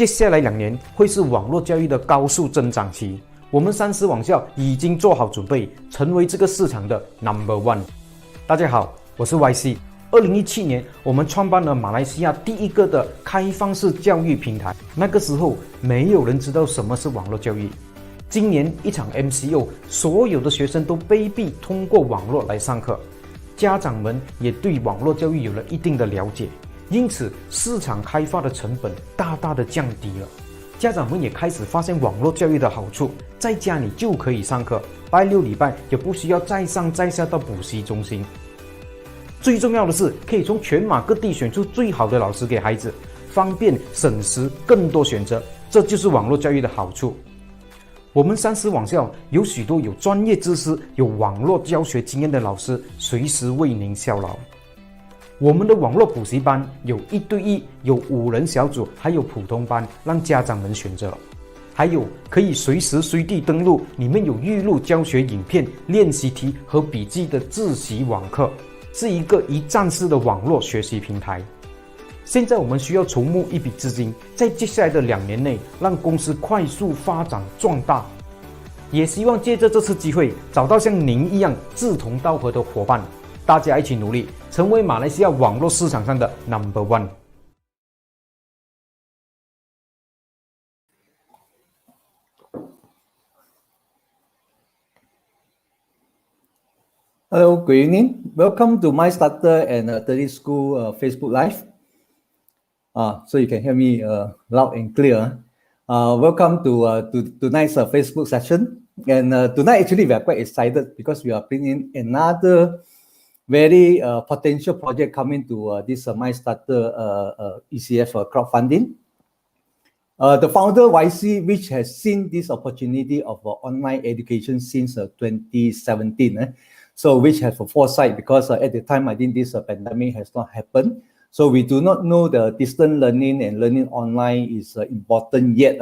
接下来2年会是网络教育的高速增长期，我们三思网校已经做好准备，成为这个市场的 No.1。大家好，我是 YC。2017年，我们创办了马来西亚第一个的开放式教育平台。那个时候，没有人知道什么是网络教育。今年一场 MCO， 所有的学生都被逼通过网络来上课，家长们也对网络教育有了一定的了解，因此市场开发的成本大大的降低了。家长们也开始发现网络教育的好处，在家里就可以上课，拜6礼拜也不需要再上再下到补习中心。最重要的是，可以从全马各地选出最好的老师给孩子，方便省时，更多选择，这就是网络教育的好处。我们三思网校有许多有专业知识、有网络教学经验的老师，随时为您效劳。我们的网络补习班有1对1，有5人小组，还有普通班，让家长们选择。还有可以随时随地登录，里面有预录教学影片、练习题和笔记的自习网课，是一个一站式的网络学习平台。现在我们需要筹募一笔资金，在接下来的2年内，让公司快速发展壮大。也希望借着这次机会，找到像您一样志同道合的伙伴，大家一起努力，成为马来西亚网络市场上的 No.1。Hello, good evening. Welcome to My Starter and 30 School Facebook Live. So you can hear me loud and clear. Welcome to tonight's Facebook session. And tonight, actually, we are quite excited because we are bringing another very potential project coming to this My Starter ECF crowdfunding. The founder, YC, which has seen this opportunity of online education since 2017. So which have a foresight because at the time, I think this pandemic has not happened. So we do not know the distance learning and learning online is important yet.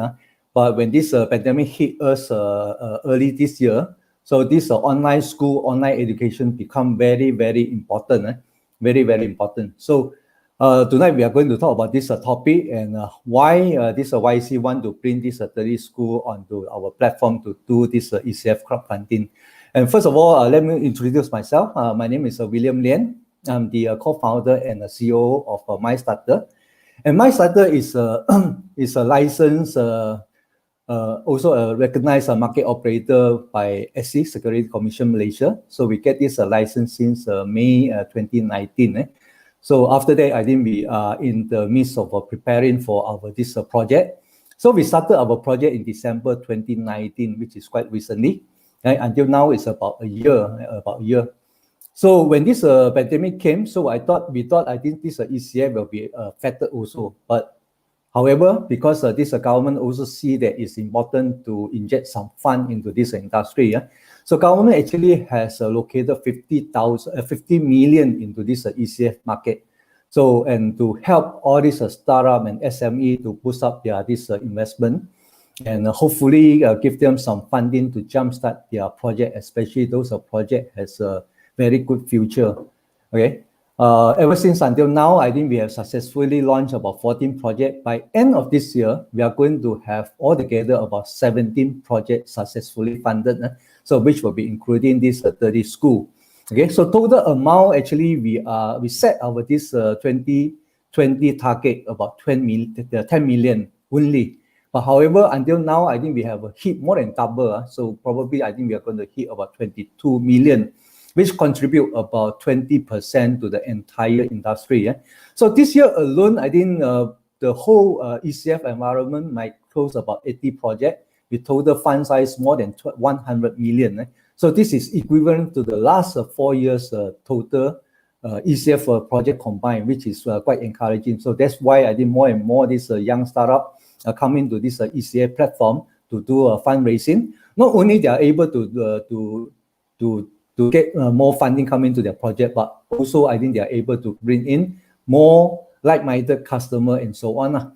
But when this pandemic hit us early this year, so this online school, online education become very, very important. Very, very important. So tonight we are going to talk about this topic and why this YC want to bring this 30 school onto our platform to do this ECF crowdfunding. And first of all, let me introduce myself. My name is William Lian. I'm the co-founder and CEO of MyStarter. And MyStarter is a licensed, also a recognized market operator by SC, Security Commission Malaysia. So we get this license since May 2019. So after that, I think we are in the midst of preparing for this project. So we started our project in December 2019, which is quite recently. Until now, it's about a year. So when this pandemic came, so we thought I think this ECF will be affected also. But however, because this government also see that it's important to inject some fund into this industry, so government actually has allocated 50 million into this ECF market. So and to help all these startup and SME to boost up this investment. And hopefully give them some funding to jumpstart their project, especially those projects has a very good future. Okay. Ever since until now, I think we have successfully launched about 14 projects. By end of this year, we are going to have altogether about 17 projects successfully funded. So which will be including this 30 school. Okay. So total amount actually we set our this 2020 target about 10 million only. But however, until now, I think we have hit more than double. So probably, I think we are going to hit about 22 million, which contribute about 20% to the entire industry. So this year alone, I think the whole ECF environment might close about 80 projects with total fund size more than 100 million. So this is equivalent to the last 4 years total ECF project combined, which is quite encouraging. So that's why I think more and more this young startup coming to this ECF platform to do fundraising. Not only they are able to get more funding coming to their project, but also I think they are able to bring in more like-minded customer and so on.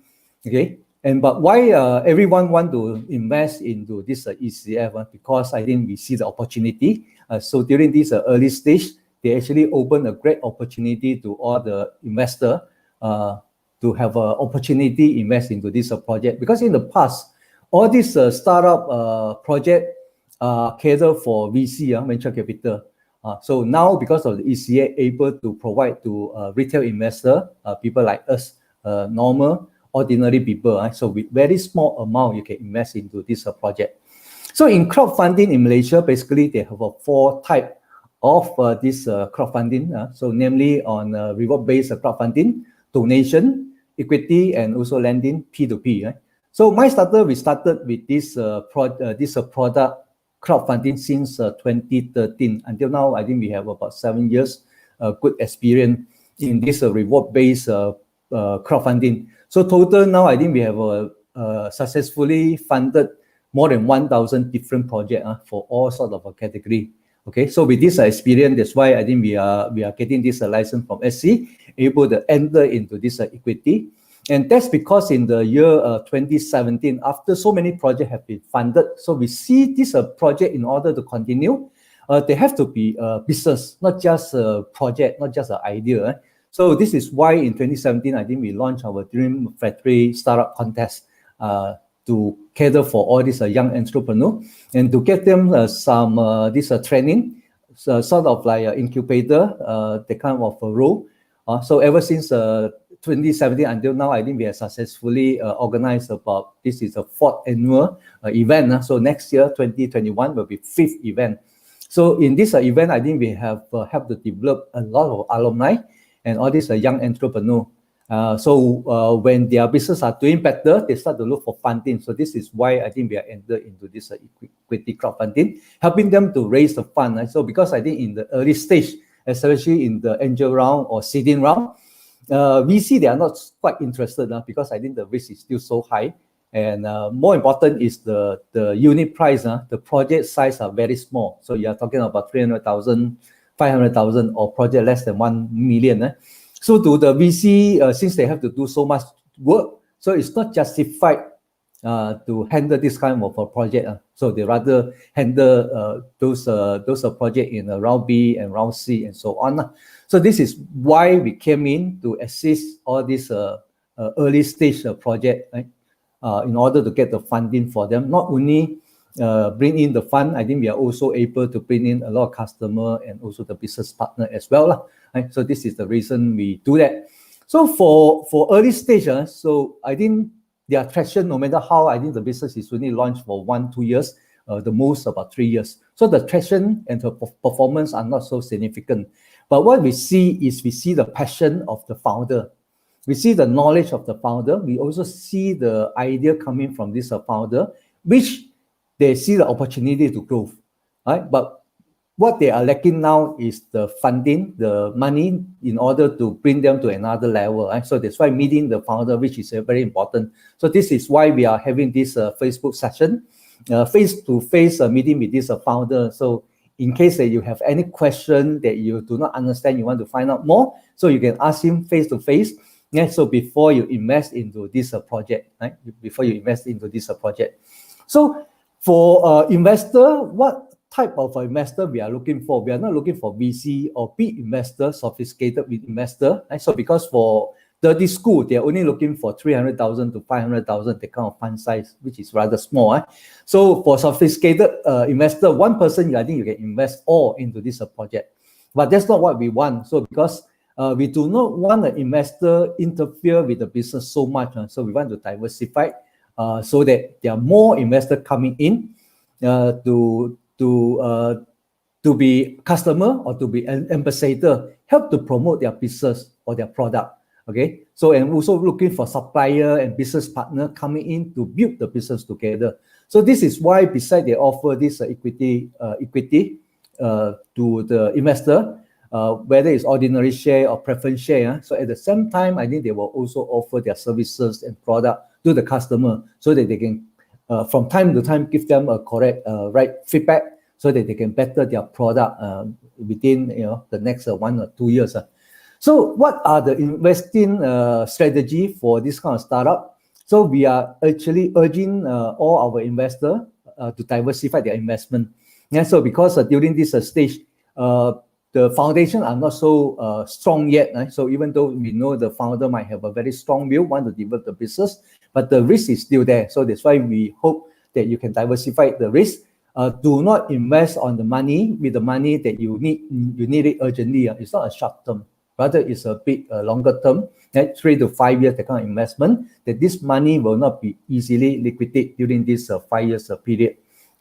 Okay, but why everyone want to invest into this ECF? Because I think we see the opportunity. So during this early stage, they actually open a great opportunity to all the investor to have an opportunity invest into this project. Because in the past, all these startup project cater for VC, venture capital. So now, because of the ECA, able to provide to retail investor, people like us, normal, ordinary people. So with very small amount, you can invest into this project. So in crowdfunding in Malaysia, basically they have 4 types of this crowdfunding. So namely on reward-based crowdfunding, donation, equity, and also lending P2P. So MyStarter, we started with this product crowdfunding since 2013. Until now, I think we have about 7 years good experience in this reward-based crowdfunding. So total now, I think we have successfully funded more than 1,000 different projects for all sorts of category. Okay, so with this experience, that's why I think we are getting this license from SC, able to enter into this equity. And that's because in the year 2017, after so many projects have been funded, so we see this project in order to continue, they have to be a business, not just a project, not just an idea. So this is why in 2017, I think we launched our Dream Factory Startup Contest to cater for all these young entrepreneurs and to get them some this training, sort of like an incubator, the kind of a role. So ever since 2017 until now, I think we have successfully organized about, this is a 4th annual event. So next year, 2021, will be 5th event. So in this event, I think we have helped to develop a lot of alumni and all these young entrepreneurs. So when their business are doing better, they start to look for funding. So this is why I think we are entered into this equity crowdfunding, helping them to raise the fund. So because I think in the early stage, especially in the angel round or seeding round, VC, they are not quite interested because I think the risk is still so high. And more important is the unit price. The project size are very small. So you are talking about 300,000, 500,000 or project less than 1 million. So to the VC, since they have to do so much work, so it's not justified to handle this kind of a project. So they rather handle those projects in round B and round C and so on. So this is why we came in to assist all these early stage project, right? In order to get the funding for them. Not only bring in the fund, I think we are also able to bring in a lot of customer and also the business partner as well. Right? So this is the reason we do that. So for early stage, so I think their traction, no matter how, I think the business is only launched for 1-2 years, the most about 3 years. So the traction and the performance are not so significant. But what we see is we see the passion of the founder. We see the knowledge of the founder. We also see the idea coming from this founder, which they see the opportunity to grow. Right? But what they are lacking now is the funding, the money in order to bring them to another level. Right? So that's why meeting the founder, which is very important. So this is why we are having this Facebook session, face-to-face meeting with this founder. So in case that you have any question that you do not understand, you want to find out more, so you can ask him face-to-face. Yeah, so before you invest into this project, right? Before you invest into this project. So for investor, what type of investor we are looking for? We are not looking for VC or big investor, sophisticated investor. Right? So because for Dirty School, they are only looking for 300,000 to 500,000, the kind of fund size, which is rather small. So for sophisticated investor, one person, I think you can invest all into this project. But that's not what we want. So because we do not want an investor interfere with the business so much. So we want to diversify so that there are more investors coming in to be customer or to be an ambassador, help to promote their business or their product. Okay, so and also looking for supplier and business partner coming in to build the business together. So this is why, besides they offer this equity to the investor, whether it's ordinary share or preference share. So at the same time, I think they will also offer their services and product to the customer so that they can, from time to time, give them a correct, right feedback so that they can better their product within the next 1 or 2 years. So what are the investing strategy for this kind of startup? So we are actually urging all our investors to diversify their investment. And so because during this stage, the foundation are not so strong yet. Right? So even though we know the founder might have a very strong will, want to develop the business, but the risk is still there. So that's why we hope that you can diversify the risk. Do not invest on the money with the money that you need it urgently. It's not a short term. Rather, it's a bit longer term, 3 to 5 years, that kind of investment, that this money will not be easily liquidated during this 5 years period.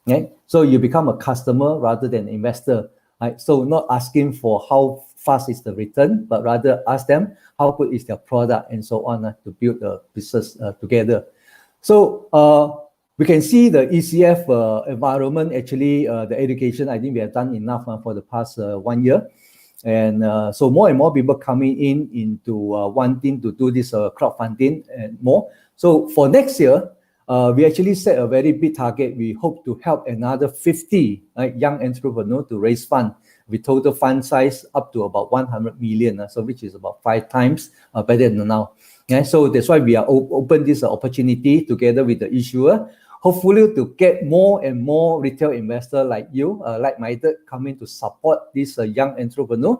Right? So you become a customer rather than an investor. Right? So not asking for how fast is the return, but rather ask them how good is their product and so on to build the business together. So we can see the ECF environment, actually the education, I think we have done enough for the past 1 year. And so more and more people coming into wanting to do this crowdfunding and more. So for next year, we actually set a very big target. We hope to help another 50 young entrepreneurs to raise funds with total fund size up to about 100 million, so which is about 5 times better than now. Yeah, so that's why we are open this opportunity together with the issuer, hopefully to get more and more retail investors like you, like-minded, coming to support this young entrepreneur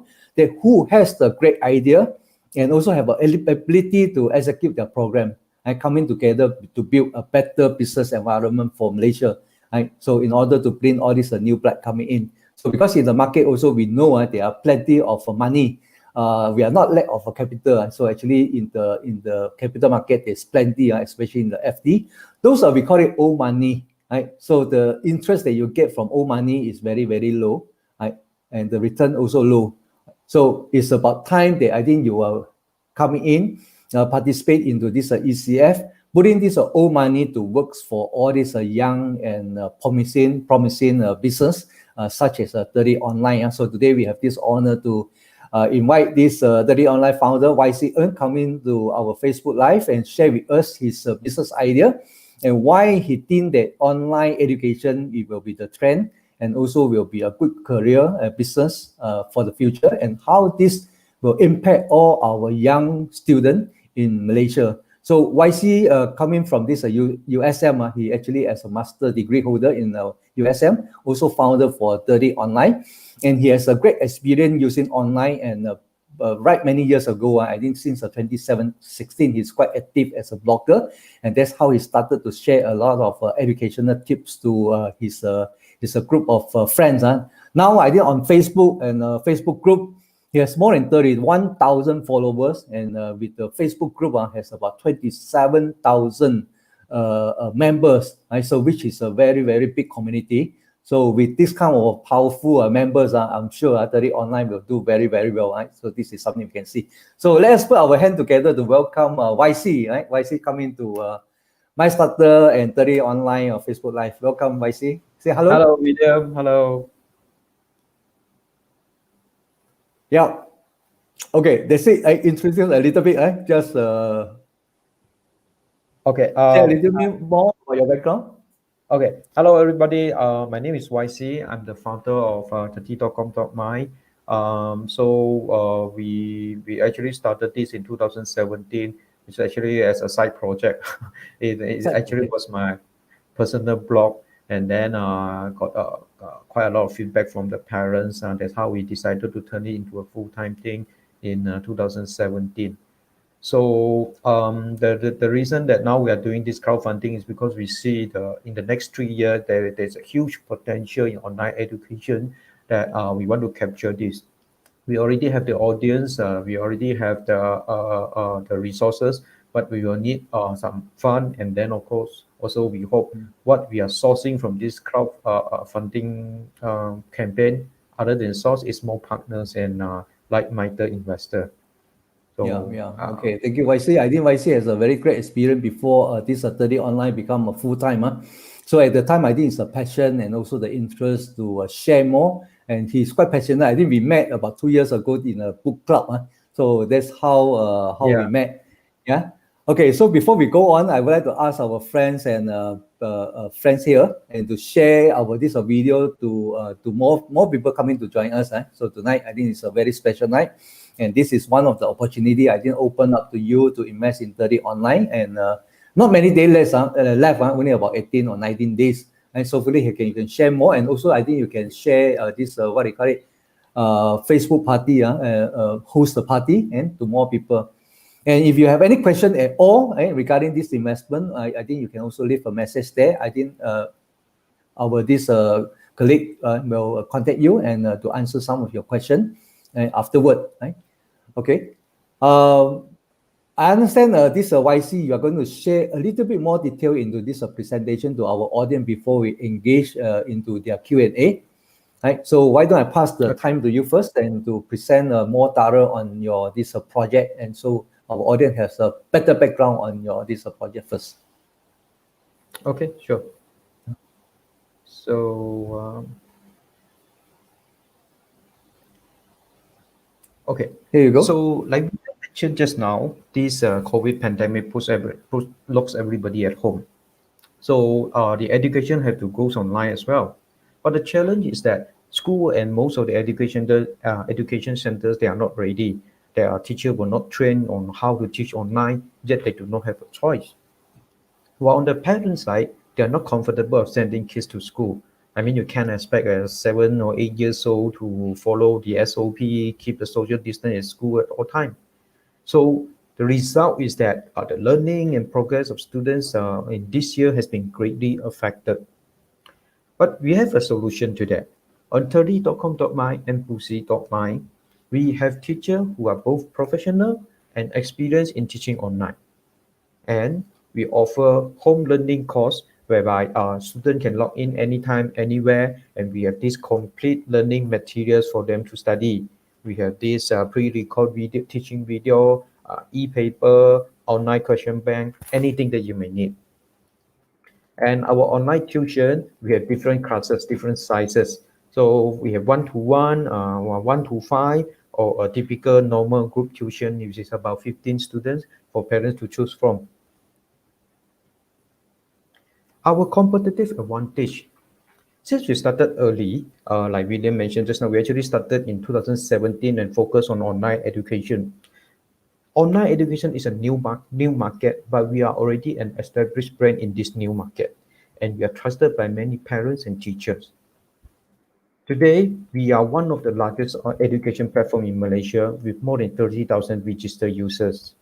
who has the great idea and also have the ability to execute their program, and coming together to build a better business environment for Malaysia. Right? So in order to bring all this new blood coming in. So because in the market also we know there are plenty of money. We are not lack of capital. So actually in the capital market there's plenty, especially in the FD. Those we call it old money. Right? So the interest that you get from old money is very, very low. Right? And the return also low. So it's about time that I think you are coming in, participate into this ECF, putting this old money to work for all this young and promising business such as 30 Online. So today we have this honor to invite this 30 Online founder, YC Eun, coming to our Facebook Live and share with us his business idea and why he think that online education it will be the trend and also will be a good career business for the future, and how this will impact all our young students in Malaysia. So YC coming from this USM, he actually as a master degree holder in USM, also founder for 30 Online, and he has a great experience using online. And right many years ago, I think since 2016, he's quite active as a blogger, and that's how he started to share a lot of educational tips to his group of friends. Now I think on Facebook and Facebook group, he has more than 31,000 followers, and with the Facebook group has about 27,000 members, right? So which is a very, very big community. So with this kind of powerful members, I'm sure 30 Online will do very, very well, right? So this is something we can see. So let's put our hand together to welcome YC, right? YC coming to MyStarter and 30 Online or Facebook Live. Welcome, YC. Say hello. Hello, William. Hello. Yeah. Okay, that's it. I introduce a little bit, right? Just Okay. share a little bit more about your background. Okay. Hello, everybody. My name is YC. I'm the founder of the.com.my. So we actually started this in 2017. It's actually as a side project. it actually was my personal blog, and then got quite a lot of feedback from the parents. That's how we decided to turn it into a full-time thing in 2017. So the reason that now we are doing this crowdfunding is because we see in the next 3 years there's a huge potential in online education that we want to capture this. We already have the audience, we already have the resources, but we will need some fund, and then of course also we hope what we are sourcing from this crowdfunding campaign, other than source, is more partners and like-minded investor. So, Okay, thank you, YC. I think YC has a very great experience before this 30 Online become a full-time. So at the time, I think it's a passion and also the interest to share more. And he's quite passionate. I think we met about 2 years ago in a book club. So that's how we met. Yeah. Okay, so before we go on, I would like to ask our friends and friends here and to share this video to more people coming to join us. So tonight, I think it's a very special night. And this is one of the opportunity I think open up to you to invest in 30 Online. And not many days left, only about 18 or 19 days. And so hopefully you can share more. And also I think you can share this, Facebook party, host the party and to more people. And if you have any question at all regarding this investment, I think you can also leave a message there. I think this colleague will contact you and to answer some of your question afterward. Right? Okay. I understand this YC, you are going to share a little bit more detail into this presentation to our audience before we engage into their Q&A. Right. So why don't I pass the time to you first and to present more thorough on your this project, and so our audience has a better background on your this project first. Okay, sure. So, okay. Here you go. So, like we mentioned just now, this COVID pandemic locks everybody at home. So, the education had to go online as well. But the challenge is that school and most of the education centers, they are not ready. Their teachers were not trained on how to teach online, yet they do not have a choice. While on the parent side, they are not comfortable of sending kids to school. I mean, you can't expect a 7 or 8 years old to follow the SOP, keep the social distance at school at all time. So the result is that the learning and progress of students in this year has been greatly affected. But we have a solution to that. On 30.com.my and buxi.my, we have teachers who are both professional and experienced in teaching online. And we offer home learning course whereby our student can log in anytime, anywhere, and we have these complete learning materials for them to study. We have this pre-record video, teaching video, e-paper, online question bank, anything that you may need. And our online tuition, we have different classes, different sizes. So we have 1-to-1, 1-to-5, or a typical normal group tuition, which is about 15 students for parents to choose from. Our competitive advantage. Since we started early, like William mentioned just now, we actually started in 2017 and focused on online education. Online education is a new market, but we are already an established brand in this new market, and we are trusted by many parents and teachers. Today, we are one of the largest education platforms in Malaysia with more than 30,000 registered users.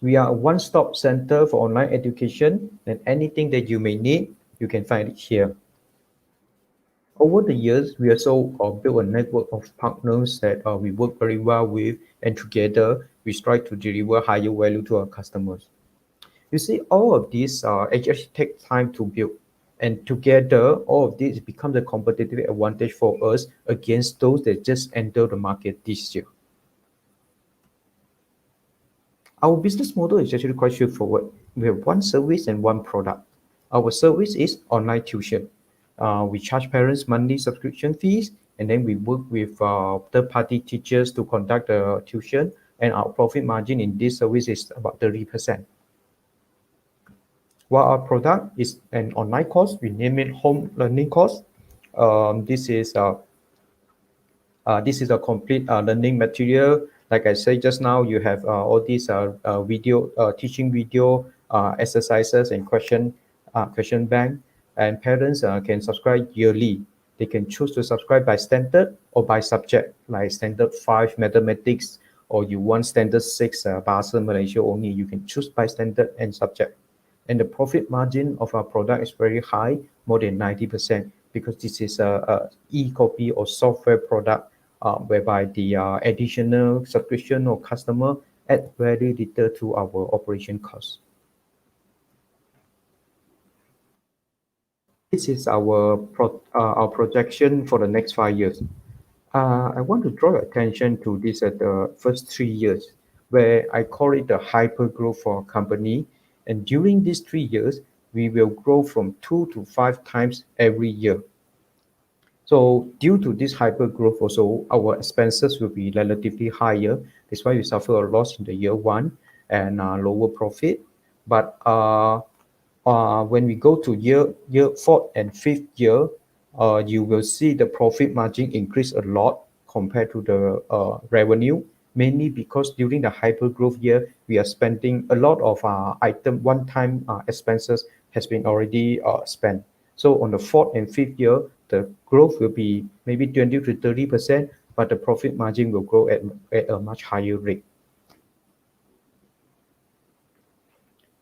We are a one-stop center for online education, and anything that you may need, you can find it here. Over the years, we also built a network of partners that we work very well with, and together we strive to deliver higher value to our customers. You see, all of these actually take time to build, and together, all of this becomes a competitive advantage for us against those that just entered the market this year. Our business model is actually quite straightforward. We have one service and one product. Our service is online tuition. We charge parents monthly subscription fees, and then we work with third-party teachers to conduct the tuition, and our profit margin in this service is about 30%. While our product is an online course, we name it home learning course. This is a complete learning material. Like I said just now, you have all these teaching video, exercises, and question bank. And parents can subscribe yearly. They can choose to subscribe by standard or by subject, like standard 5 mathematics, or you want standard 6 Bahasa Malaysia only. You can choose by standard and subject. And the profit margin of our product is very high, more than 90%, because this is a e-copy or software product whereby the additional subscription or customer add very little to our operation cost. This is our projection for the next 5 years. I want to draw your attention to this at the first 3 years, where I call it the hyper growth for our company. And during these 3 years, we will grow from 2 to 5 times every year. So due to this hyper growth also, our expenses will be relatively higher. That's why we suffer a loss in the year 1 and lower profit. But when we go to year 4th and 5th year, you will see the profit margin increase a lot compared to the revenue, mainly because during the hyper growth year, we are spending a lot of one-time expenses has been already spent. So on the fourth and fifth year, the growth will be maybe 20 to 30%, but the profit margin will grow at a much higher rate.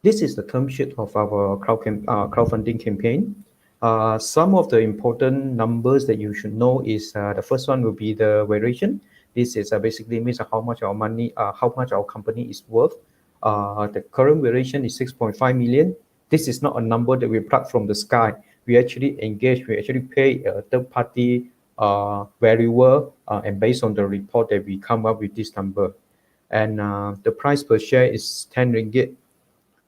This is the term sheet of our crowdfunding campaign. Some of the important numbers that you should know is the first one will be the valuation. This is basically means how much our money, how much our company is worth. The current valuation is 6.5 million. This is not a number that we pluck from the sky. We actually engage, we actually pay a third-party valuer, and based on the report that we come up with this number. And the price per share is 10 ringgit.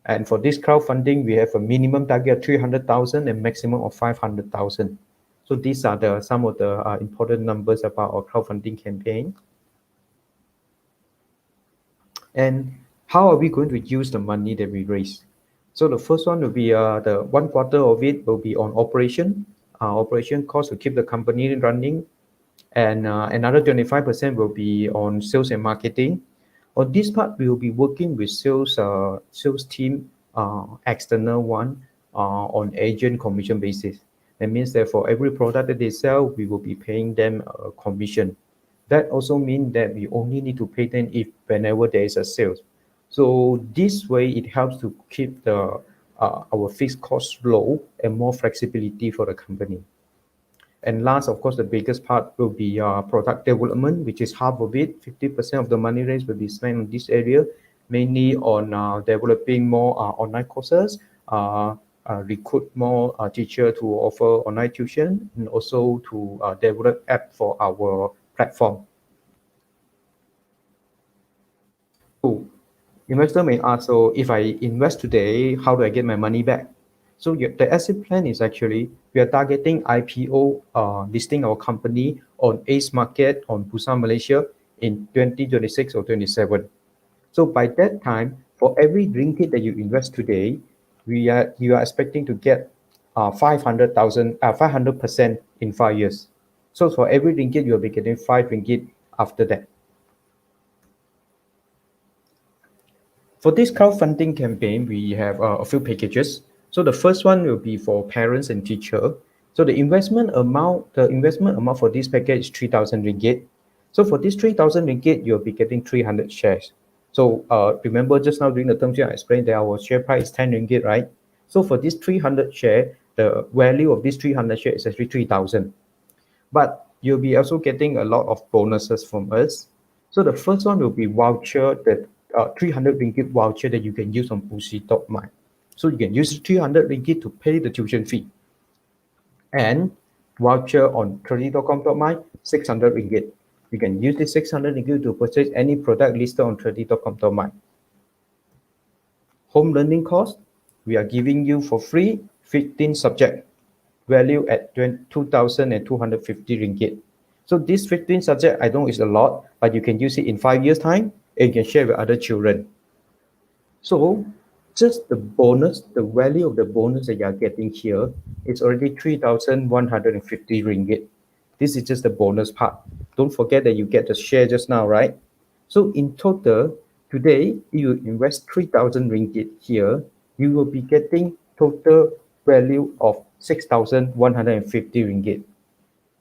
And for this crowdfunding, we have a minimum target of 300,000 and maximum of 500,000. So these are some of the important numbers about our crowdfunding campaign. And how are we going to use the money that we raise? So the first one will be the 1/4 of it will be on operation cost to keep the company running. And another 25% will be on sales and marketing. On this part, we will be working with sales team, external one, on agent commission basis. That means that for every product that they sell, we will be paying them a commission. That also means that we only need to pay them whenever there is a sales. So this way, it helps to keep our fixed costs low and more flexibility for the company. And last, of course, the biggest part will be product development, which is half of it. 50% of the money raised will be spent on this area, mainly on developing more online courses, recruit more teachers to offer online tuition, and also to develop app for our platform. So investor may ask, so if I invest today, how do I get my money back? So the exit plan is actually, we are targeting IPO, listing our company on ACE market on Busan, Malaysia in 2026 or 27. So by that time, for every ringgit that you invest today, you are expecting to get 500% in 5 years. So for every ringgit, you'll be getting 5 ringgit after that. For this crowdfunding campaign, we have a few packages. So the first one will be for parents and teacher. So the investment amount for this package is 3,000 ringgit. So for this 3,000 ringgit, you'll be getting 300 shares. So remember just now during the term sheet, I explained that our share price is 10 ringgit, right? So for this 300 share, the value of this 300 share is actually 3,000. But you'll be also getting a lot of bonuses from us. So the first one will be voucher, that 300 ringgit voucher that you can use on buxi.my. So you can use 300 ringgit to pay the tuition fee. And voucher on trendy.com.my, 600 ringgit. You can use this 600 ringgit to purchase any product listed on trendy.com.my. Home learning course, we are giving you for free 15 subjects, value at 2,250 ringgit. So this 15 subject, I know it's a lot, but you can use it in 5 years' time, and you can share with other children. So just the bonus, the value of the bonus that you are getting here, it's already 3,150 ringgit. This is just the bonus part. Don't forget that you get the share just now, right? So in total, today, you invest 3,000 ringgit here, you will be getting total value of 6,150 ringgit.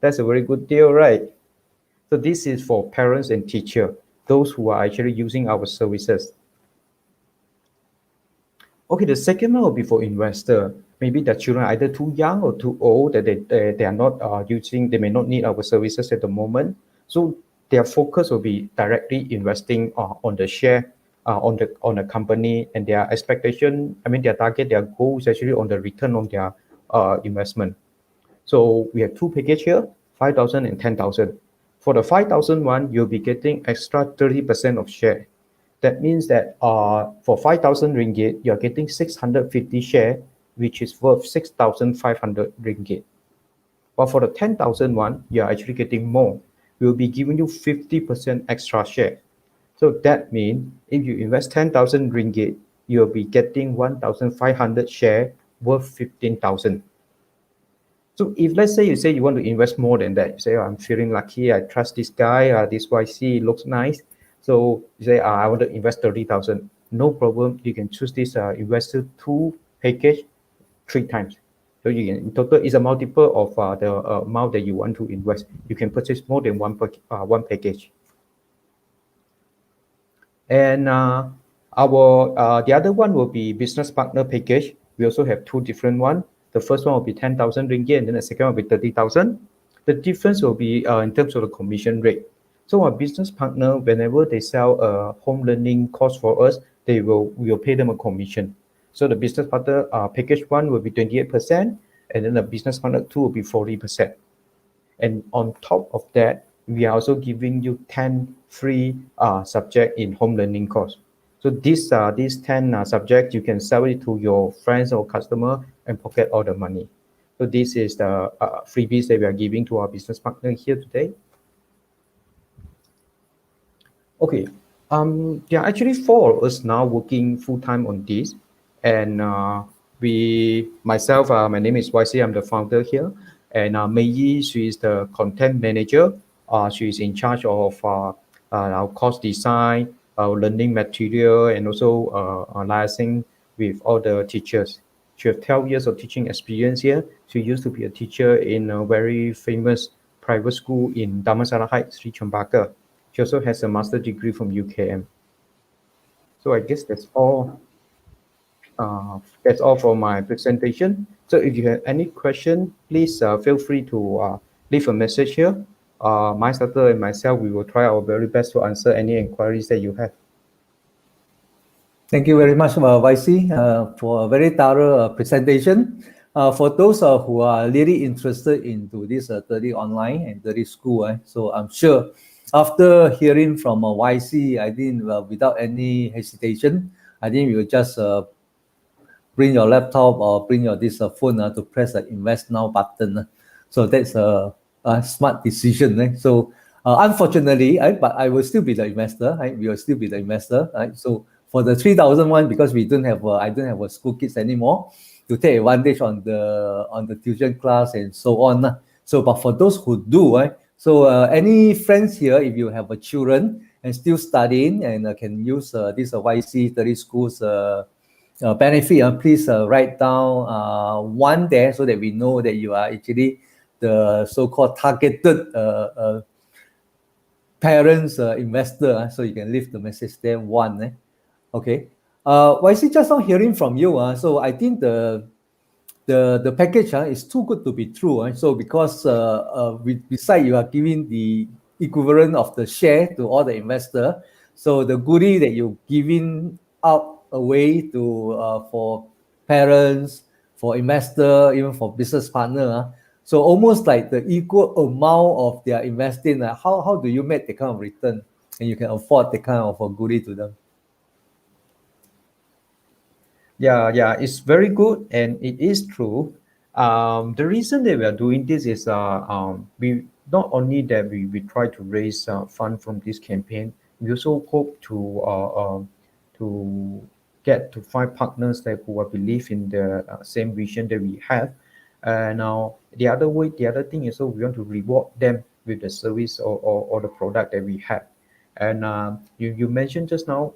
That's a very good deal, right? So this is for parents and teacher, those who are actually using our services. Okay, the second one will be for investor. Maybe the children are either too young or too old that they are not they may not need our services at the moment. So their focus will be directly investing on the share, on the company, and their expectation, their target, their goal is actually on the return on their investment. So we have two packages here, 5,000 and 10,000. For the 5,000 one, you'll be getting extra 30% of share. That means that for 5,000 ringgit, you're getting 650 share, which is worth 6,500 ringgit. But for the 10,000 one, you're actually getting more. We'll be giving you 50% extra share. So that means if you invest 10,000 ringgit, you'll be getting 1,500 share worth 15,000. So if let's say you want to invest more than that, you say, I'm feeling lucky, I trust this guy, this YC looks nice. So you say, I want to invest 30,000. No problem. You can choose this investor 2 package 3 times. So you can, in total, is a multiple of the amount that you want to invest. You can purchase more than one package. And the other one will be business partner package. We also have two different ones. The first one will be 10,000 ringgit, and then the second one will be 30,000. The difference will be in terms of the commission rate. So our business partner, whenever they sell a home learning course for us, we will pay them a commission. So the business partner package 1 will be 28%, and then the business partner 2 will be 40%. And on top of that, we are also giving you 10 free subjects in home learning course. So these 10 subjects, you can sell it to your friends or customer and pocket all the money. So this is the freebies that we are giving to our business partner here today. Okay, there are actually 4 of us now working full-time on this. And myself, my name is YC, I'm the founder here. And Mei Yi, she is the content manager. She is in charge of our course design, our learning material, and also liaising with all the teachers. She has 12 years of teaching experience here. She used to be a teacher in a very famous private school in Damansara Heights, Sri Chempaka. She also has a master's degree from UKM. So I guess that's all. That's all for my presentation. So if you have any question, please feel free to leave a message here. MyStarter and myself, we will try our very best to answer any inquiries that you have. Thank you very much, YC, for a very thorough presentation. For those who are really interested into this 30 online and 30 school, so I'm sure after hearing from YC, I think without any hesitation, I think you will just bring your laptop or bring your phone to press the invest now button. So that's a smart decision. So unfortunately, but I will still be the investor. We will still be the investor. So for the 3,000 one, because we don't have I don't have a school kids anymore to take advantage on the tuition class and so on. So but for those who do, so any friends here, if you have children and still studying and can use this YC 30 schools benefit, please write down 1 there so that we know that you are actually the so-called targeted parents investor. So you can leave the message there 1. Okay. YC, just now hearing from you, so I think the package is too good to be true. So because besides you are giving the equivalent of the share to all the investor, so the goodie that you're giving out away to for parents, for investor, even for business partner, so almost like the equal amount of their investing. How do you make the kind of return and you can afford the kind of a goodie to them? Yeah, it's very good, and it is true. The reason that we are doing this is we not only that we try to raise fund from this campaign, we also hope to get to find partners that who believe in the same vision that we have. And now the other thing is, so we want to reward them with the service or the product that we have. And you mentioned just now,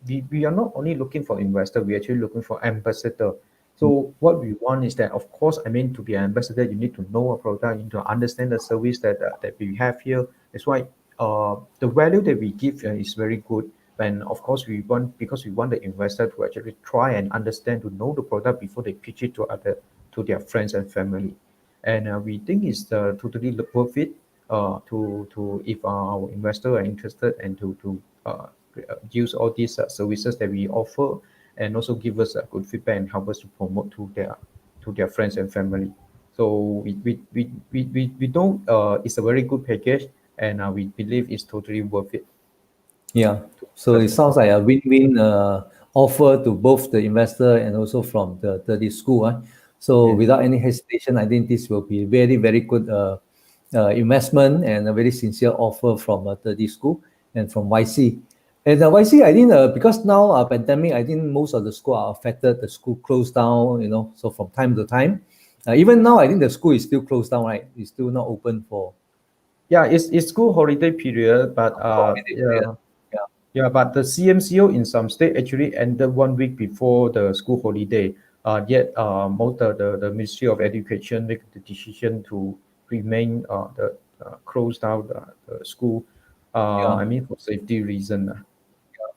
we are not only looking for investor, we're actually looking for ambassador. So what we want is that, of course, I mean, to be an ambassador, you need to know a product, you need to understand the service that we have here. That's why the value that we give is very good. And of course, because we want the investor to actually try and understand, to know the product before they pitch it to their friends and family. And we think it's totally worth it. To if our investors are interested and to use all these services that we offer, and also give us a good feedback and help us to promote to their friends and family. So we don't it's a very good package, and we believe it's totally worth it. Yeah, so it sounds like a win-win offer to both the investor and also from the school. So without any hesitation, I think this will be very, very good investment and a very sincere offer from the school and from YC. And YC, I think because now pandemic, I think most of the school are affected. The school closed down, so from time to time. Even now, I think the school is still closed down, right? It's still not open for. Yeah, it's school holiday period, but but the CMCO in some state actually ended 1 week before the school holiday. Yet most the Ministry of Education make the decision to remain close down the school. I mean for safety reason.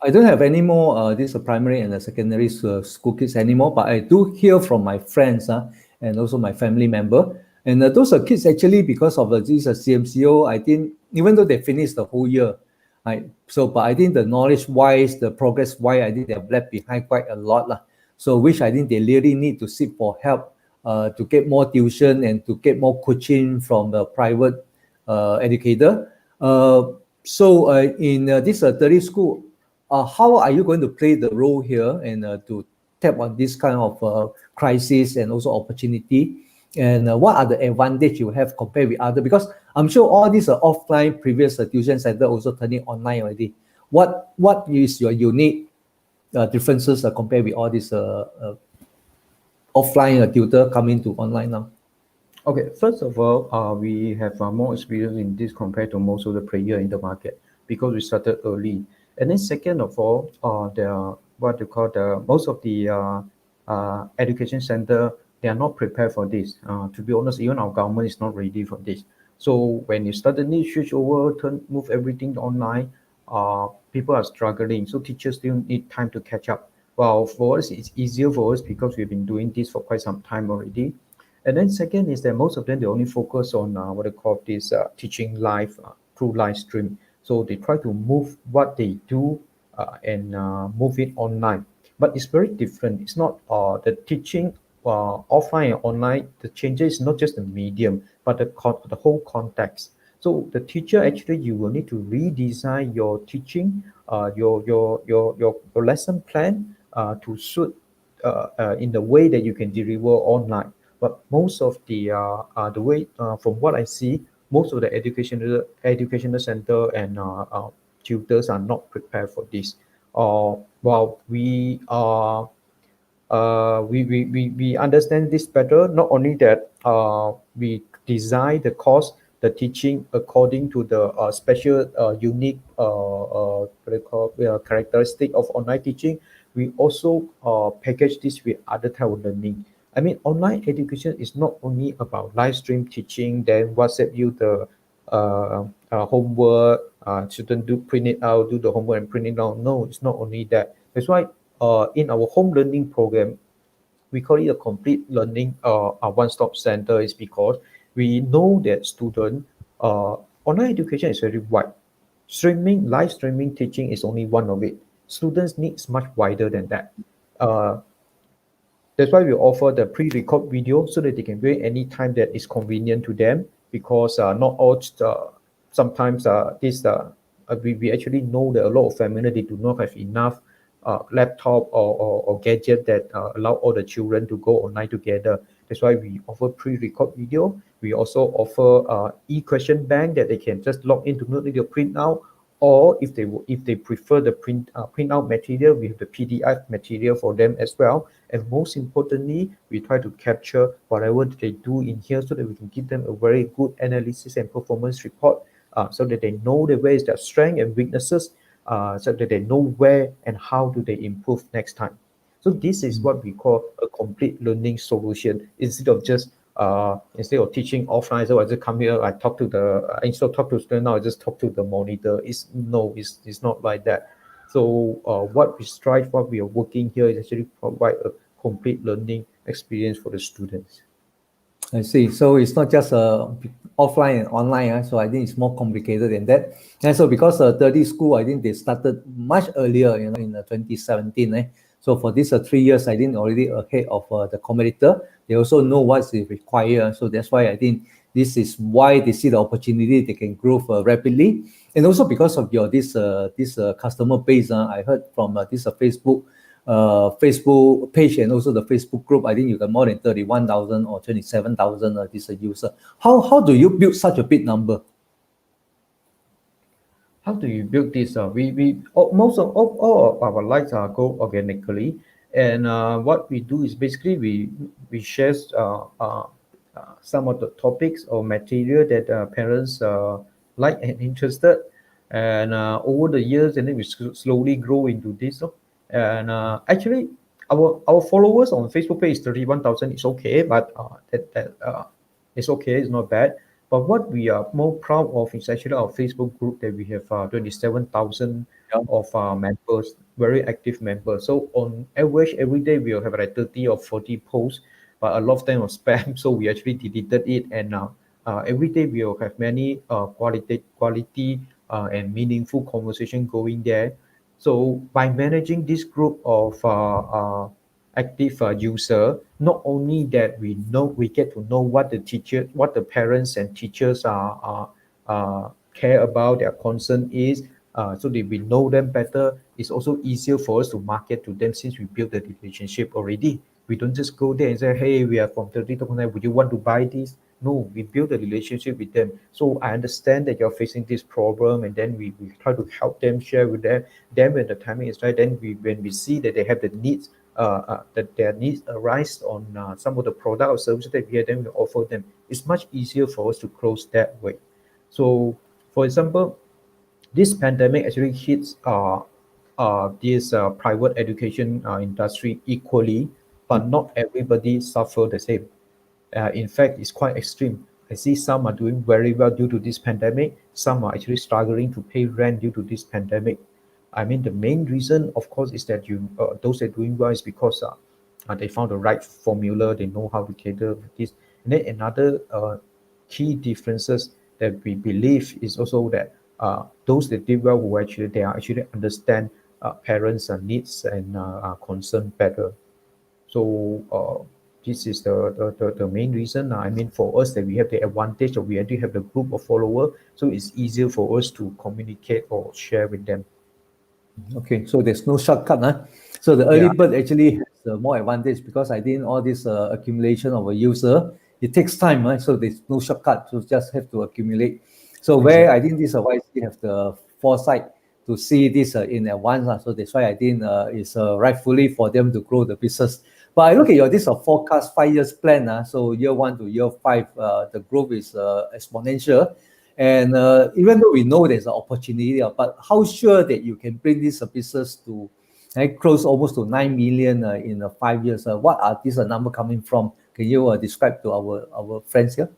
I don't have any more this primary and secondary school kids anymore, but I do hear from my friends and also my family member. And those are kids actually because of this CMCO, I think even though they finished the whole year, but I think the knowledge-wise, the progress-wise, I think they have left behind quite a lot. So which I think they really need to seek for help to get more tuition and to get more coaching from the private educator. So in this 30 school, how are you going to play the role here and to tap on this kind of crisis and also opportunity? And what are the advantage you have compared with other? Because I'm sure all these are offline previous tuition center also turning online already. What is your unique differences compared with all these offline tutor coming to online now? Okay, first of all, we have more experience in this compared to most of the player in the market because we started early. And then second of all, most of the education center, they are not prepared for this. To be honest, even our government is not ready for this. So when you suddenly switch over, move everything online, people are struggling. So teachers still need time to catch up. Well, for us, it's easier for us because we've been doing this for quite some time already. And then second is that most of them, they only focus on teaching live through live stream. So they try to move what they do and move it online. But it's very different. It's not the teaching offline and online. The changes is not just the medium, but the whole context. So the teacher actually, you will need to redesign your teaching, your lesson plan to suit in the way that you can deliver online. But most of the way, from what I see, most of the educational center and tutors are not prepared for this. While we understand this better. Not only that, we design the course, the teaching according to the special unique characteristic of online teaching. We also package this with other type of learning. I mean, online education is not only about live stream teaching, then WhatsApp you the homework, student print it out, do the homework and print it out. No, it's not only that. That's why in our home learning program, we call it a complete learning a one-stop center, is because we know that student online education is very wide. Live streaming teaching is only one of it. Students needs much wider than that. That's why we offer the pre-record video so that they can do it any time that is convenient to them. Because not all sometimes we actually know that a lot of families, they do not have enough laptop or gadget that allow all the children to go online together. That's why we offer pre-record video. We also offer e-question bank that they can just log in to make the print out, or if they prefer the print out material, we have the PDF material for them as well. And most importantly, we try to capture whatever they do in here so that we can give them a very good analysis and performance report, so that they know where is their strength and weaknesses, so that they know where and how do they improve next time. So this is what we call a complete learning solution. Instead of teaching offline, so I just come here, I talk to instead of talk to student, now I just talk to the monitor. It's not like that. So what we are working here is actually provide a complete learning experience for the students. I see. So it's not just offline and online. So I think it's more complicated than that. And so because 30 school, I think they started much earlier, in 2017. So for these 3 years, I think already ahead of the competitor. They also know what's required. So that's why I think this is why they see the opportunity. They can grow rapidly. And also because of this customer base, I heard from this Facebook page and also the Facebook group, I think you got more than 31,000 or 27,000 this user. How do you build such a big number? How do you build this? Most of all of our likes go organically, and what we do is basically we share some of the topics or material that parents like and interested, and over the years, and then we slowly grow into this. And actually, our followers on Facebook page is 31,000. It's okay, but it's okay. It's not bad. But what we are more proud of is actually our Facebook group that we have 27,000 of members, very active members. So on average, every day we'll have like 30 or 40 posts, but a lot of them are spam. So we actually deleted it, and every day we'll have many quality and meaningful conversation going there. So by managing this group of active user, not only that we get to know what the parents and teachers care about, their concern is, so that we know them better. It's also easier for us to market to them since we built the relationship already. We don't just go there and say, hey, we are from 30,000, would you want to buy this? No, we build a relationship with them. So I understand that you're facing this problem, and then we try to help them, share with them. Then when the timing is right, then when we see that they have the needs, that their needs arise on some of the product or services that we have, then we offer them. It's much easier for us to close that way. So, for example, this pandemic actually hits this private education industry equally, but not everybody suffer the same. In fact, it's quite extreme. I see some are doing very well due to this pandemic. Some are actually struggling to pay rent due to this pandemic. I mean, the main reason, of course, is that those that are doing well is because they found the right formula. They know how to cater for this. And then another key differences that we believe is also that those that did well they actually understand parents' needs and concern better. So this is the main reason. I mean, for us that we have the advantage of we already have the group of followers, so it's easier for us to communicate or share with them. Okay, so there's no shortcut, huh? So the early bird actually has more advantage because I think all this accumulation of a user, it takes time, right? So there's no shortcut, so just have to accumulate. So where I think this is why we have the foresight to see this in advance, so that's why I think it's rightfully for them to grow the business. But I look at your this forecast 5 years plan, so year 1 to year 5, the growth is exponential. And even though we know there's an opportunity, but how sure that you can bring this business to close almost to 9 million in 5 years? What are these number coming from? Can you describe to our friends here?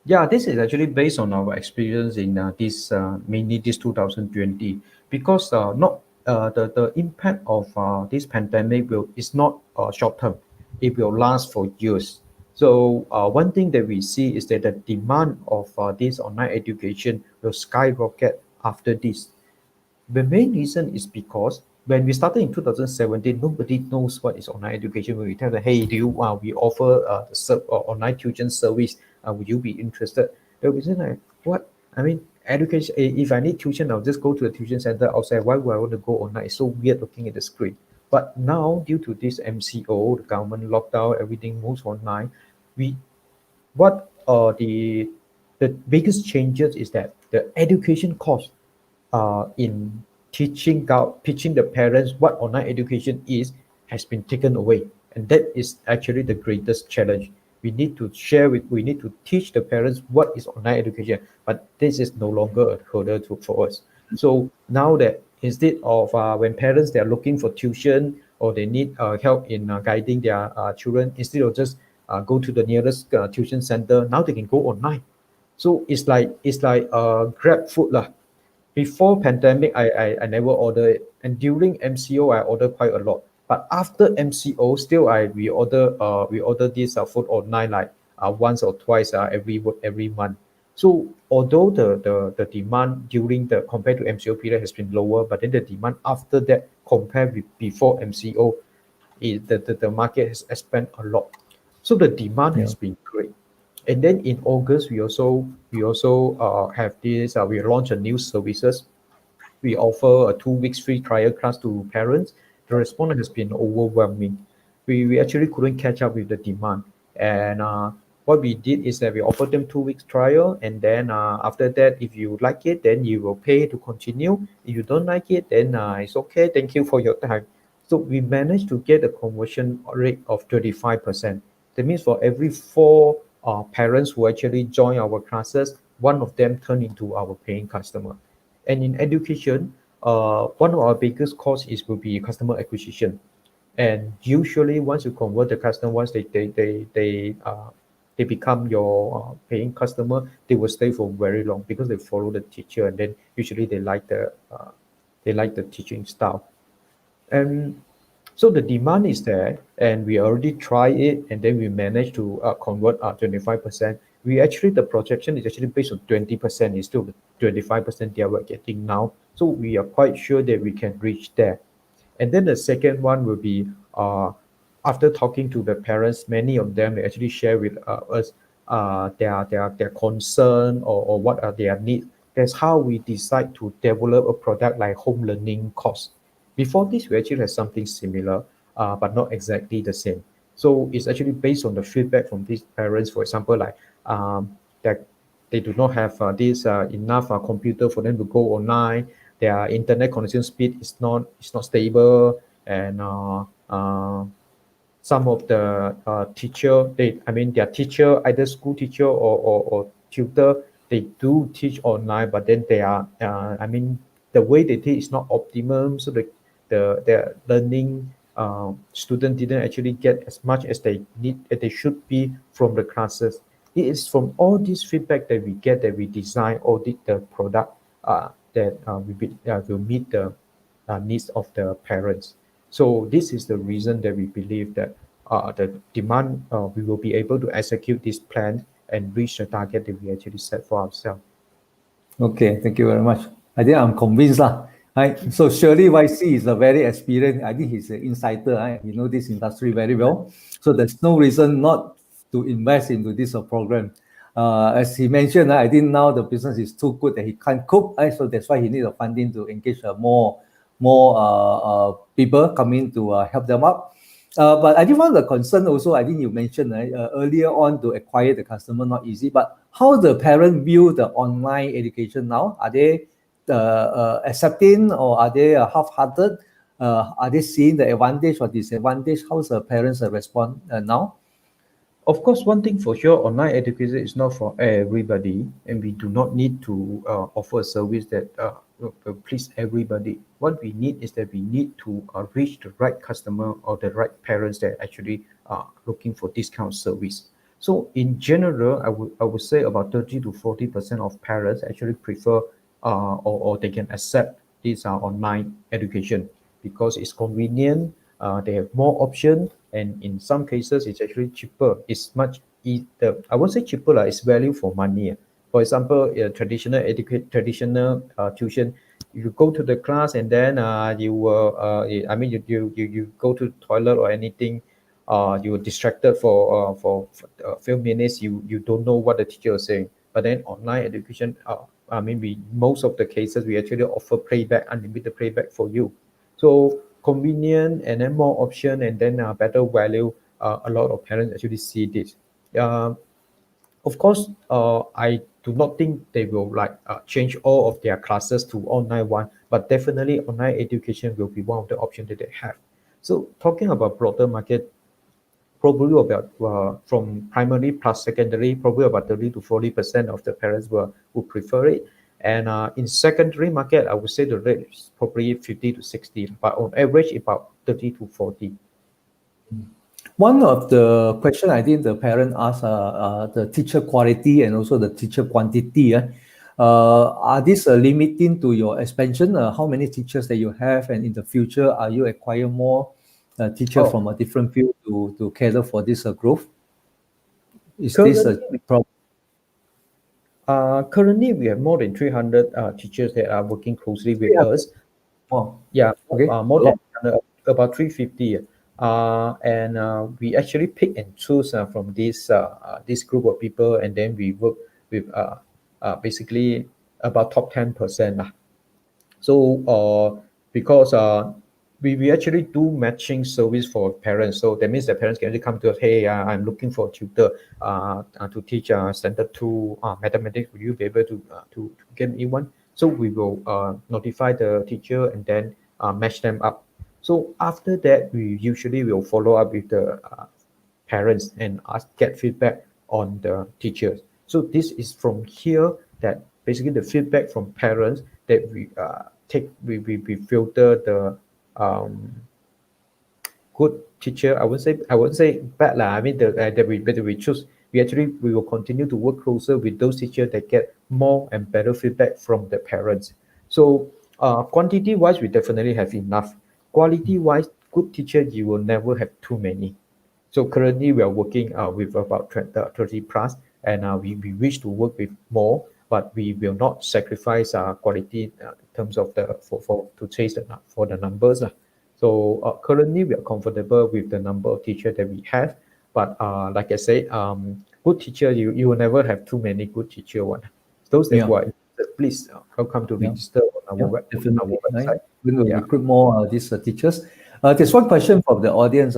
Yeah, this is actually based on our experience in this mainly this 2020, because the impact of this pandemic is not short term. It will last for years. So one thing that we see is that the demand of this online education will skyrocket after this. The main reason is because when we started in 2017, nobody knows what is online education. When we tell them, hey, we offer online tuition service, would you be interested? They'll be saying like, what? I mean, education, if I need tuition, I'll just go to a tuition center outside. Why would I want to go online? It's so weird looking at the screen. But now, due to this MCO, the government lockdown, everything moves online. The biggest changes is that the education cost in teaching the parents what online education is has been taken away, and that is actually the greatest challenge. We need to teach the parents what is online education, but this is no longer a hurdle for us. So now that instead of when parents they are looking for tuition or they need help in guiding their children, instead of just go to the nearest tuition center, now they can go online. So it's like Grab food lah. Before pandemic, I never order it, and during MCO I order quite a lot. But after MCO, still we order this food online like once or twice every month. So although the demand compared to MCO period has been lower, but then the demand after that compared with before MCO, the market has expanded a lot. So the demand has been great. And then in August, we also have this. We launch a new services. We offer a 2 weeks free trial class to parents. The response has been overwhelming. We actually couldn't catch up with the demand. And what we did is that we offered them 2 weeks trial, and then after that, if you like it, then you will pay to continue. If you don't like it, then it's okay. Thank you for your time. So we managed to get a conversion rate of 35%. That means for every 4 parents who actually join our classes, one of them turn into our paying customer. And in education, one of our biggest costs will be customer acquisition. And usually once you convert the customer, once they become your paying customer, they will stay for very long because they follow the teacher, and then usually they like the teaching style. And so the demand is there, and we already try it, and then we managed to convert 25%. The projection is actually based on 20%. It's still the 25% that we're getting now. So we are quite sure that we can reach there. And then the second one will be after talking to the parents, many of them they actually share with us their concern or what are their needs. That's how we decide to develop a product like home learning course. Before this, we actually had something similar, but not exactly the same. So it's actually based on the feedback from these parents. For example, like that they do not have this enough computer for them to go online. Their internet connection speed is not stable, and some of the teacher, their teacher, either school teacher or tutor, they do teach online, but then they are, the way they teach is not optimum, so the learning student didn't actually get as much as they should be from the classes. It is from all this feedback that we get that we design audit the product that will meet the needs of the parents. So this is the reason that we believe that the demand, we will be able to execute this plan and reach the target that we actually set for ourselves. Okay, thank you very much. I think I'm convinced. Right? So surely YC is a very experienced, I think he's an insider. Right? He knows this industry very well. So there's no reason not to invest into this program. As he mentioned, I think now the business is too good that he can't cope. Right? So that's why he needs funding to engage more people coming to help them out. But I think one of the concern also, I think you mentioned earlier on, to acquire the customer not easy, but how the parent view the online education now? Are they accepting, or are they half-hearted? Are they seeing the advantage or disadvantage? How's the parents respond now? Of course, one thing for sure, online education is not for everybody, and we do not need to offer a service that will please everybody. What we need is that we need to reach the right customer or the right parents that actually are looking for this kind of service. So in general, I would say about 30 to 40% of parents actually prefer or they can accept this online education because it's convenient. They have more options, and in some cases it's actually cheaper. It's much I won't say cheaper, it's value for money. For example, traditional tuition, you go to the class and then you will you go to the toilet or anything, you were distracted for a few minutes, you don't know what the teacher is saying. But then online education, most of the cases we actually offer playback, unlimited playback for you. So convenient, and then more option, and then better value. A lot of parents actually see this. Of course, I do not think they will change all of their classes to online one, but definitely online education will be one of the options that they have. So talking about broader market, probably about from primary plus secondary, probably about 30 to 40% of the parents will prefer it. And in secondary market, I would say the rate is probably 50 to 60, but on average about 30 to 40. One of the question I think the parent asked, the teacher quality and also the teacher quantity. Are these limiting to your expansion? How many teachers that you have, and in the future, are you acquire more teachers from a different field to cater for this growth? Is this a problem? Currently, we have more than 300 teachers that are working closely with us. Oh, Yeah, okay. more than about 350. And we actually pick and choose from this group of people, and then we work with basically about top 10%. So because we actually do matching service for parents, so that means the parents can actually come to us, hey, I'm looking for a tutor to teach standard 2 mathematics. Will you be able to get me one? So we will notify the teacher and then match them up. So after that, we usually will follow up with the parents and get feedback on the teachers. So this is from here that basically the feedback from parents that we take, we filter the good teacher. I wouldn't say bad lah. I mean that we choose. We will continue to work closer with those teachers that get more and better feedback from the parents. So quantity wise, we definitely have enough. Quality wise, good teacher you will never have too many. So currently we are working with about 30 plus, and we wish to work with more, but we will not sacrifice quality in terms of to chase for the numbers. So currently we are comfortable with the number of teachers that we have, but like I said, good teacher you will never have too many good teacher one. Those that who are interested, please welcome to register on our definitely. website. We're going to recruit more these teachers. There's one question from the audience.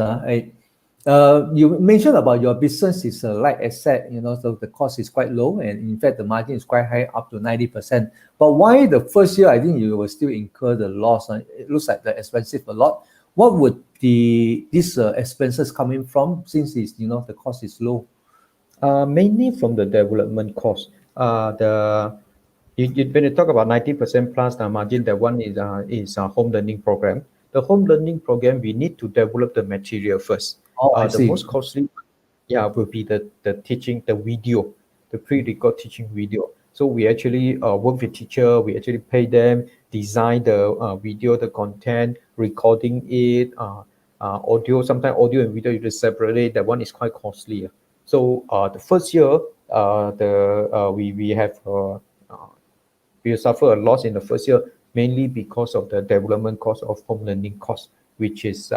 You mentioned about your business is a light asset, so the cost is quite low, and in fact the margin is quite high, up to 90%. But why the first year I think you will still incur the loss? It looks like the expensive a lot. What would these expenses coming from, since it's, the cost is low? Mainly from the development cost. When you talk about 90% plus the margin, that one is a home learning program. The home learning program, we need to develop the material first. The most costly, will be the teaching, the video, the pre-record teaching video. So we actually work with teacher. We actually pay them, design the video, the content, recording it, audio. Sometimes audio and video you just separately. That one is quite costly. So the first year, we suffer a loss in the first year, mainly because of the development cost of home learning cost, which is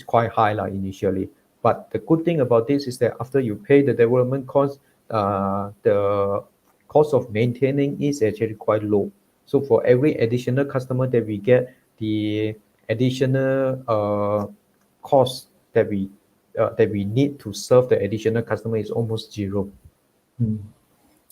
quite high initially. But the good thing about this is that after you pay the development cost, the cost of maintaining is actually quite low. So for every additional customer that we get, the additional cost that we need to serve the additional customer is almost zero.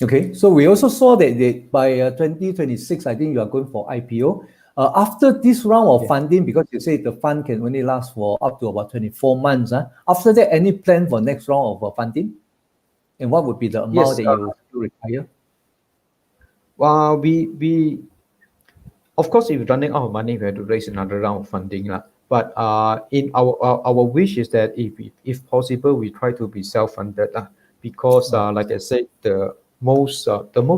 Okay, so we also saw that by 2026, I think you are going for IPO. After this round of funding, because you say the fund can only last for up to about 24 months. After that, any plan for next round of funding? And what would be the amount that you require? We of course, if we're running out of money, we have to raise another round of funding. But in our wish is that if possible, we try to be self-funded. Because like I said, the most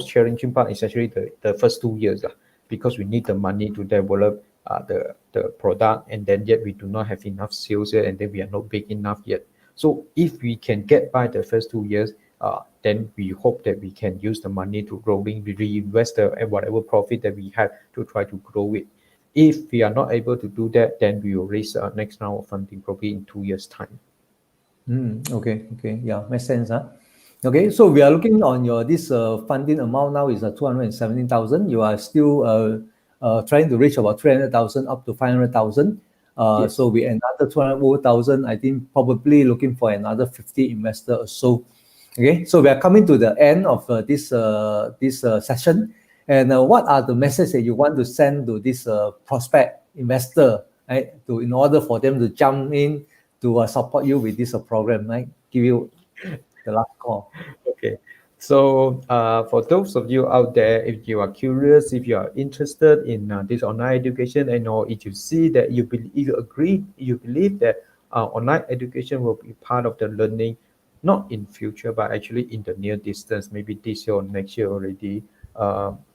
challenging part is actually the first 2 years. Because we need the money to develop the product, and then yet we do not have enough sales yet, and then we are not big enough yet. So if we can get by the first 2 years, then we hope that we can use the money to reinvest whatever profit that we have to try to grow it. If we are not able to do that, then we will raise next round of funding probably in 2 years' time. Okay, yeah, makes sense. Okay, so we are looking on your this funding amount now is 217,000. You are still trying to reach about 300,000 up to 500,000. So we another 200,000. I think probably looking for another 50 investors or so. Okay, so we are coming to the end of this session. And what are the messages that you want to send to this prospect investor, right? In order for them to jump in to support you with this program, right? Give you the last call. Okay, so for those of you out there, if you are curious, if you are interested in this online education, and or if you see that you believe that online education will be part of the learning, not in future, but actually in the near distance, maybe this year or next year already.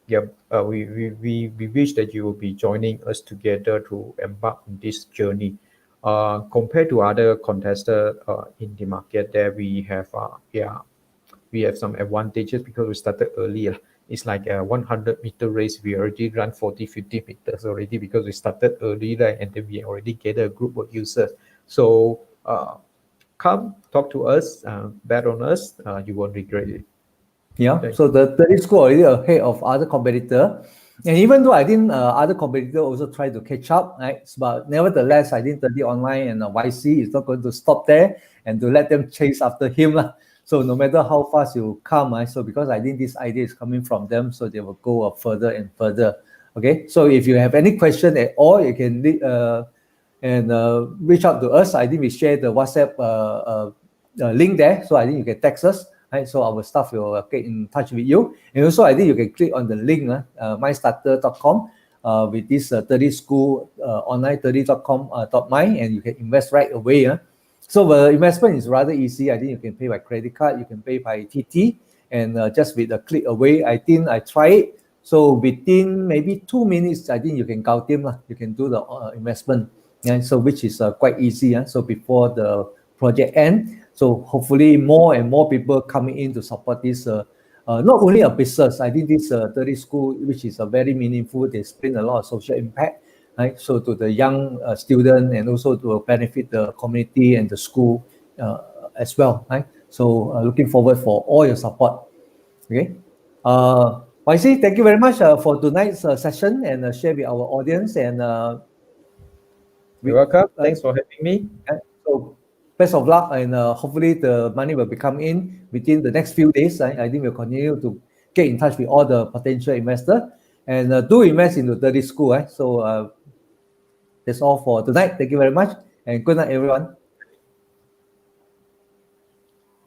We wish that you will be joining us together to embark on this journey. Compared to other contestants in the market, there we have some advantages because we started earlier. It's like a 100-meter race. We already run 40-50 meters already because we started early, right? And then we already get a group of users. So come talk to us, bet on us. You won't regret it. Yeah, so the 30 school already ahead of other competitor. And even though I think other competitors also try to catch up, right? But nevertheless, I think 30 online and YC is not going to stop there and to let them chase after him. So no matter how fast you come, right? So because I think this idea is coming from them, so they will go further and further. Okay, so if you have any question at all, you can reach out to us. I think we share the WhatsApp link there, so I think you can text us. Right, so our staff will get in touch with you. And also, I think you can click on the link, mystarter.com. with this 30 school online 30.com.my, and you can invest right away. So the investment is rather easy. I think you can pay by credit card, you can pay by TT, and just with a click away. I think I try it. So within maybe 2 minutes, I think you can gao tim lah. You can do the investment, and so which is quite easy. So before the project end, so hopefully more and more people coming in to support this. Not only a business, I think this 30 school, which is very meaningful. They bring a lot of social impact, right? So to the young student, and also to benefit the community and the school as well, right? So looking forward for all your support. Okay. YC, thank you very much for tonight's session, and share with our audience. And you're welcome. Thanks for having me. So best of luck, and hopefully the money will be come in within the next few days. I think we'll continue to get in touch with all the potential investors, and do invest into 30 school. So that's all for tonight. Thank you very much, and good night, everyone.